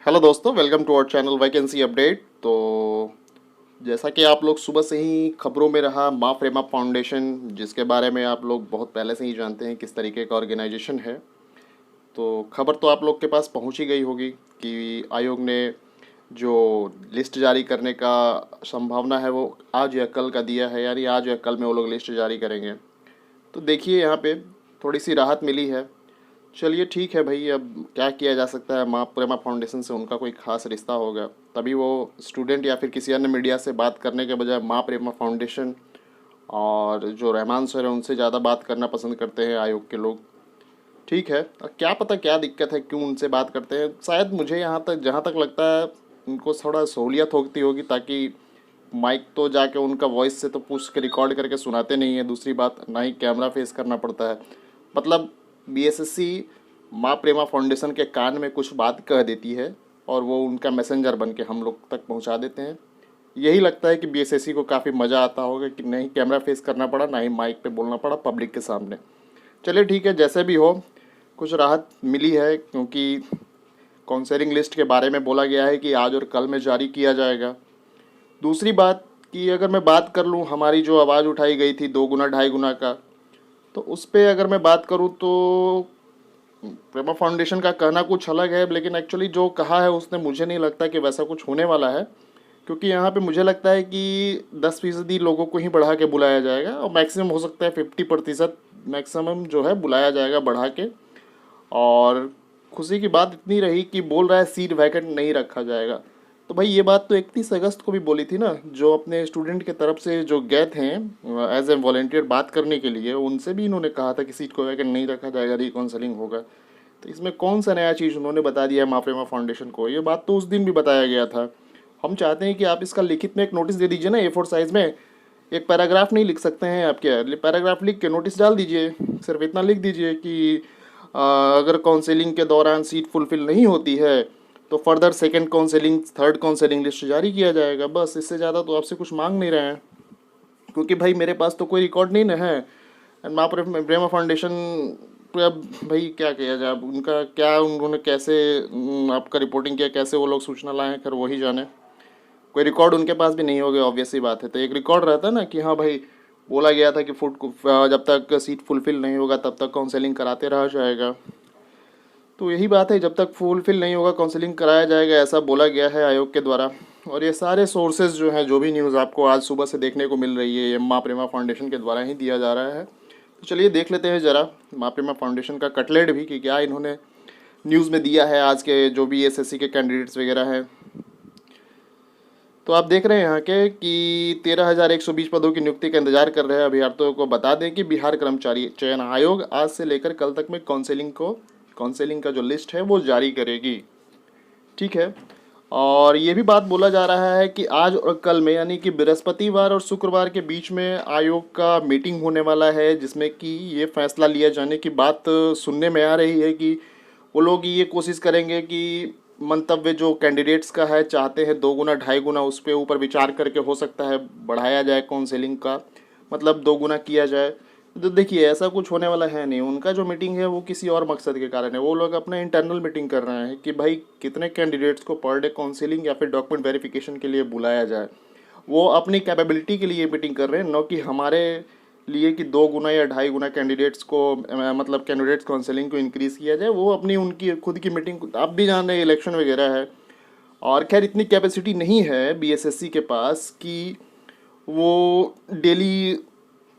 Hello दोस्तों, welcome to our channel vacancy update. तो जैसा कि आप लोग सुबह से ही खबरों में रहा, माँ प्रेमा फाउंडेशन, जिसके बारे में आप लोग बहुत पहले से ही जानते हैं किस तरीके का ऑर्गेनाइजेशन है। तो खबर तो आप लोग के पास पहुंच ही गई होगी कि आयोग ने जो लिस्ट जारी करने का संभावना है वो आज या कल का दिया है, यानी आज या कल में वो लोग लिस्ट जारी करेंगे। तो देखिए यहाँ पे थोड़ी सी राहत मिली है। चलिए ठीक है भाई, अब क्या किया जा सकता है। माँ प्रेमा फाउंडेशन से उनका कोई खास रिश्ता होगा, तभी वो स्टूडेंट या फिर किसी अन्य मीडिया से बात करने के बजाय माँ प्रेमा फाउंडेशन और जो रहमान सर हैं उनसे ज़्यादा बात करना पसंद करते हैं आयोग के लोग। ठीक है, अब क्या पता क्या दिक्कत है, क्यों उनसे बात करते हैं। शायद मुझे यहाँ तक जहाँ तक लगता है उनको थोड़ा सहूलियत होती होगी, ताकि माइक तो जाके उनका वॉइस से तो पूछ के रिकॉर्ड करके सुनाते नहीं है। दूसरी बात, ना ही कैमरा फेस करना पड़ता है। मतलब बीएसएससी माँ प्रेमा फाउंडेशन के कान में कुछ बात कह देती है और वो उनका मैसेंजर बन के हम लोग तक पहुंचा देते हैं। यही लगता है कि बीएसएससी को काफ़ी मज़ा आता होगा कि नहीं कैमरा फेस करना पड़ा, ना ही माइक पे बोलना पड़ा पब्लिक के सामने। चलिए ठीक है, जैसे भी हो कुछ राहत मिली है, क्योंकि काउंसलिंग लिस्ट के बारे में बोला गया है कि आज और कल में जारी किया जाएगा। दूसरी बात कि अगर मैं बात कर लूँ, हमारी जो आवाज़ उठाई गई थी 2 गुना 2.5 गुना का, तो उस पर अगर मैं बात करूँ तो प्रेमा फाउंडेशन का कहना कुछ अलग है, लेकिन एक्चुअली जो कहा है उसने मुझे नहीं लगता कि वैसा कुछ होने वाला है। क्योंकि यहाँ पे मुझे लगता है कि 10% लोगों को ही बढ़ा के बुलाया जाएगा, और मैक्सिमम हो सकता है 50% मैक्सिमम जो है बुलाया जाएगा बढ़ा के। और खुशी की बात इतनी रही कि बोल रहा है सीट वैकेंट नहीं रखा जाएगा। तो भाई ये बात तो 31 अगस्त को भी बोली थी ना, जो अपने स्टूडेंट के तरफ से जो गए थे एज ए वॉलेंटियर बात करने के लिए, उनसे भी इन्होंने कहा था कि सीट को वैकेंट नहीं रखा जाएगा, रिकाउंसलिंग होगा। तो इसमें कौन सा नया चीज़ उन्होंने बता दिया है माँ प्रेमा फाउंडेशन को? ये बात तो उस दिन भी बताया गया था। हम चाहते हैं कि आप इसका लिखित में एक नोटिस दे दीजिए ना, A4 साइज़ में। एक पैराग्राफ नहीं लिख सकते हैं आप क्या? पैराग्राफ लिख के नोटिस डाल दीजिए। सिर्फ इतना लिख दीजिए कि अगर काउंसलिंग के दौरान सीट फुलफिल नहीं होती है तो further second counselling, third counselling list जारी किया जाएगा। बस इससे ज़्यादा तो आपसे कुछ मांग नहीं रहे हैं, क्योंकि भाई मेरे पास तो कोई रिकॉर्ड नहीं ना है। एंड माँ प्रेमा फाउंडेशन पे अब भाई क्या किया जाए, अब उनका क्या, उन्होंने कैसे आपका रिपोर्टिंग किया, कैसे वो लोग सूचना लाए, खैर वही जाने। कोई रिकॉर्ड उनके पास भी नहीं होगा, ऑब्वियस सी बात है। तो एक रिकॉर्ड रहता है ना कि हाँ भाई बोला गया था कि जब तक सीट फुलफिल नहीं होगा तब तक काउंसलिंग कराते रहा जाएगा। तो यही बात है, जब तक फुलफिल नहीं होगा काउंसलिंग कराया जाएगा, ऐसा बोला गया है आयोग के द्वारा। और ये सारे सोर्सेज जो हैं, जो भी न्यूज़ आपको आज सुबह से देखने को मिल रही है, ये माँ प्रेमा फाउंडेशन के द्वारा ही दिया जा रहा है। तो चलिए देख लेते हैं ज़रा माँ प्रेमा फाउंडेशन का कटलेट भी, कि क्या इन्होंने न्यूज़ में दिया है आज के जो भी एसएससी के कैंडिडेट्स वगैरह हैं। तो आप देख रहे हैं यहाँ के कि 13,120 पदों की नियुक्ति का इंतजार कर रहे हैं अभ्यर्थियों को। बता दें कि बिहार कर्मचारी चयन आयोग आज से लेकर कल तक में काउंसलिंग का जो लिस्ट है वो जारी करेगी। ठीक है, और ये भी बात बोला जा रहा है कि आज और कल में, यानी कि बृहस्पतिवार और शुक्रवार के बीच में आयोग का मीटिंग होने वाला है, जिसमें कि ये फैसला लिया जाने की बात सुनने में आ रही है कि वो लोग ये कोशिश करेंगे कि मंतव्य जो कैंडिडेट्स का है, चाहते हैं 2 गुना 2.5 गुना, उस पर ऊपर विचार करके हो सकता है बढ़ाया जाए काउंसलिंग का, मतलब 2 गुना किया जाए। तो देखिए ऐसा कुछ होने वाला है नहीं। उनका जो मीटिंग है वो किसी और मकसद के कारण है। वो लोग अपना इंटरनल मीटिंग कर रहे हैं कि भाई कितने कैंडिडेट्स को पर डे काउंसलिंग या फिर डॉक्यूमेंट वेरिफिकेशन के लिए बुलाया जाए। वो अपनी कैपेबिलिटी के लिए मीटिंग कर रहे हैं, न कि हमारे लिए कि 2 गुना या 2.5 गुना कैंडिडेट्स को मतलब कैंडिडेट्स काउंसलिंग को इंक्रीज़ किया जाए। वो अपनी उनकी खुद की मीटिंग, आप भी जान रहे हैं इलेक्शन वगैरह है। और खैर इतनी कैपेसिटी नहीं है बीएसएससी के पास कि वो डेली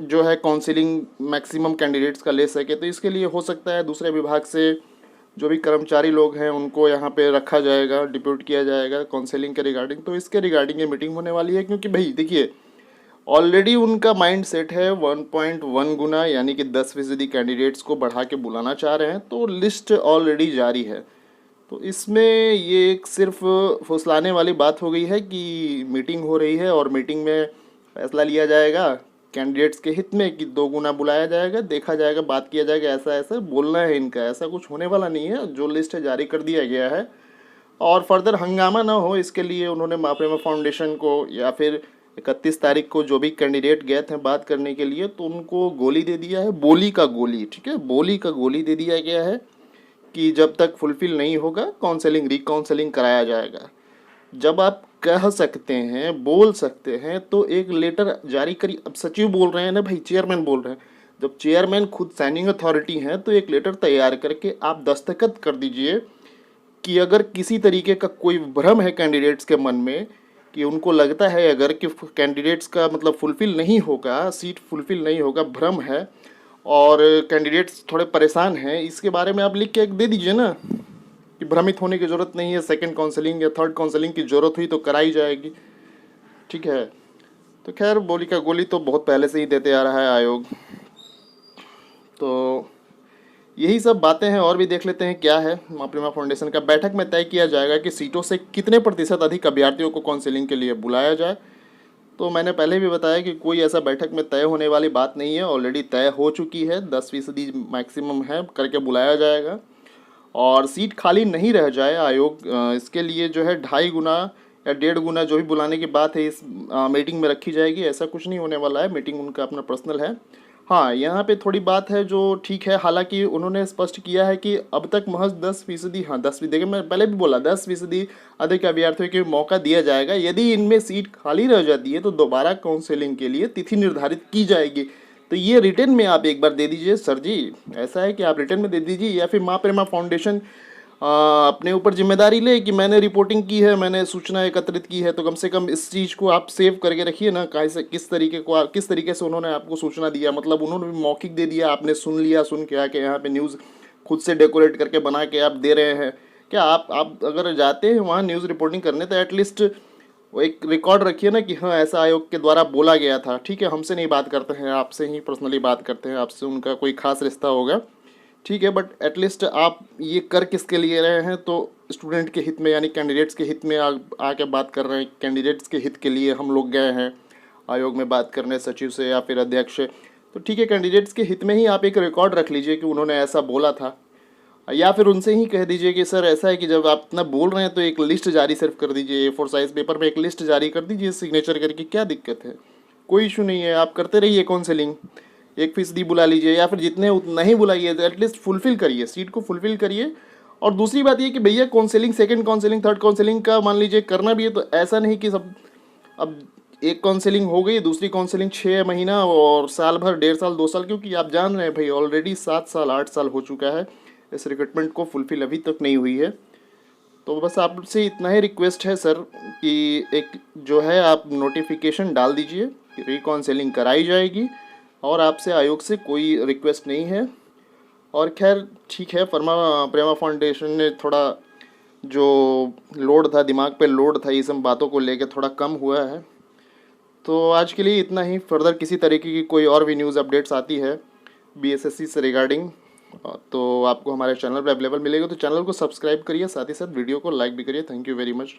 जो है काउंसलिंग मैक्सिमम कैंडिडेट्स का ले सके। तो इसके लिए हो सकता है दूसरे विभाग से जो भी कर्मचारी लोग हैं उनको यहाँ पे रखा जाएगा, डिप्यूट किया जाएगा काउंसलिंग के रिगार्डिंग। तो इसके रिगार्डिंग ये मीटिंग होने वाली है, क्योंकि भाई देखिए ऑलरेडी उनका माइंड सेट है 1.1 गुना, यानी कि 10% कैंडिडेट्स को बढ़ा के बुलाना चाह रहे हैं। तो लिस्ट ऑलरेडी जारी है। तो इसमें ये एक सिर्फ फुसलाने वाली बात हो गई है कि मीटिंग हो रही है और मीटिंग में फैसला लिया जाएगा कैंडिडेट्स के हित में कि 2 गुना बुलाया जाएगा, देखा जाएगा, बात किया जाएगा, ऐसा ऐसा बोलना है इनका। ऐसा कुछ होने वाला नहीं है। जो लिस्ट है जारी कर दिया गया है, और फर्दर हंगामा ना हो इसके लिए उन्होंने माँ प्रेमा फाउंडेशन को, या फिर 31 तारीख को जो भी कैंडिडेट गए थे बात करने के लिए, तो उनको गोली दे दिया है, बोली का गोली। ठीक है, बोली का गोली दे दिया गया है कि जब तक फुलफ़िल नहीं होगा काउंसलिंग रीकाउंसलिंग कराया जाएगा। जब आप कह सकते हैं, बोल सकते हैं, तो एक लेटर जारी करिए। अब सचिव बोल रहे हैं ना भाई, चेयरमैन बोल रहे हैं। जब चेयरमैन खुद साइनिंग अथॉरिटी हैं तो एक लेटर तैयार करके आप दस्तखत कर दीजिए कि अगर किसी तरीके का कोई भ्रम है कैंडिडेट्स के मन में, कि उनको लगता है अगर कि कैंडिडेट्स का मतलब फुलफ़िल नहीं होगा, सीट फुलफ़िल नहीं होगा, भ्रम है और कैंडिडेट्स थोड़े परेशान हैं, इसके बारे में आप लिख के एक दे दीजिए ना कि भ्रमित होने की ज़रूरत नहीं है, सेकंड काउंसलिंग या थर्ड काउंसलिंग की ज़रूरत हुई तो कराई जाएगी। ठीक है, तो खैर बोली का गोली तो बहुत पहले से ही देते आ रहा है आयोग। तो यही सब बातें हैं, और भी देख लेते हैं क्या है। माँ प्रेमा फाउंडेशन का बैठक में तय किया जाएगा कि सीटों से कितने प्रतिशत अधिक अभ्यर्थियों को काउंसलिंग के लिए बुलाया जाए। तो मैंने पहले भी बताया कि कोई ऐसा बैठक में तय होने वाली बात नहीं है, ऑलरेडी तय हो चुकी है, 10% मैक्सिमम है करके बुलाया जाएगा। और सीट खाली नहीं रह जाए, आयोग इसके लिए जो है 2.5 गुना या 1.5 गुना जो भी बुलाने की बात है इस मीटिंग में रखी जाएगी। ऐसा कुछ नहीं होने वाला है, मीटिंग उनका अपना पर्सनल है। हाँ, यहाँ पे थोड़ी बात है जो ठीक है, हालांकि उन्होंने स्पष्ट किया है कि अब तक महज 10%, हाँ 10%, देखिए मैं पहले भी बोला 10% अधिक अभ्यर्थियों को मौका दिया जाएगा। यदि इनमें सीट खाली रह जाती है तो दोबारा काउंसलिंग के लिए तिथि निर्धारित की जाएगी। तो ये रिटर्न में आप एक बार दे दीजिए सर जी, ऐसा है कि आप रिटर्न में दे दीजिए, या फिर माँ प्रेमा फाउंडेशन अपने ऊपर जिम्मेदारी ले कि मैंने रिपोर्टिंग की है, मैंने सूचना एकत्रित की है, तो कम से कम इस चीज़ को आप सेव करके रखिए ना, कैसे किस तरीके से उन्होंने आपको सूचना दिया। मतलब उन्होंने भी मौखिक दे दिया, आपने सुन लिया, सुन के आके यहाँ पे न्यूज़ खुद से डेकोरेट करके बना के आप दे रहे हैं क्या? आप अगर जाते हैं वहाँ न्यूज़ रिपोर्टिंग करने तो एटलीस्ट वो एक रिकॉर्ड रखिए ना कि हाँ ऐसा आयोग के द्वारा बोला गया था। ठीक है, हमसे नहीं बात करते हैं, आपसे ही पर्सनली बात करते हैं, आपसे उनका कोई खास रिश्ता होगा, ठीक है, बट एटलीस्ट आप ये कर किसके लिए रहे हैं? तो स्टूडेंट के हित में, यानी कैंडिडेट्स के हित में आके बात कर रहे हैं। कैंडिडेट्स के हित के लिए हम लोग गए हैं आयोग में बात करने, सचिव से या फिर अध्यक्ष से। तो ठीक है, कैंडिडेट्स के हित में ही आप एक रिकॉर्ड रख लीजिए कि उन्होंने ऐसा बोला था, या फिर उनसे ही कह दीजिए कि सर ऐसा है कि जब आप इतना बोल रहे हैं तो एक लिस्ट जारी सिर्फ कर दीजिए, A4 साइज़ पेपर में एक लिस्ट जारी कर दीजिए सिग्नेचर करके, क्या दिक्कत है? कोई इशू नहीं है, आप करते रहिए काउंसलिंग, 1% बुला लीजिए या फिर जितने उतना ही बुलाइए, तो एटलीस्ट फुलफ़िल करिए, सीट को फुलफ़िल करिए। और दूसरी बात ये कि भैया counselling, second counselling, third counselling का मान लीजिए करना भी है तो ऐसा नहीं कि सब अब एक काउंसलिंग हो गई, दूसरी काउंसलिंग 6 महीना और साल भर, 1.5 साल, 2 साल, क्योंकि आप जान रहे हैं भाई ऑलरेडी 7 साल 8 साल हो चुका है, इस रिक्रूटमेंट को फुलफ़िल अभी तक नहीं हुई है। तो बस आपसे इतना ही रिक्वेस्ट है सर कि एक जो है आप नोटिफिकेशन डाल दीजिए कि रिकाउंसलिंग कराई जाएगी, और आपसे आयोग से कोई रिक्वेस्ट नहीं है। और खैर ठीक है, प्रेमा फाउंडेशन ने थोड़ा जो लोड था, दिमाग पे लोड था, ये सब बातों को लेके थोड़ा कम हुआ है। तो आज के लिए इतना ही। फर्दर किसी तरीके की कोई और भी न्यूज़ अपडेट्स आती है BSSC से रिगार्डिंग तो आपको हमारे चैनल पर अवेलेबल मिलेगा। तो चैनल को सब्सक्राइब करिए, साथ ही साथ वीडियो को लाइक भी करिए। Thank you very much.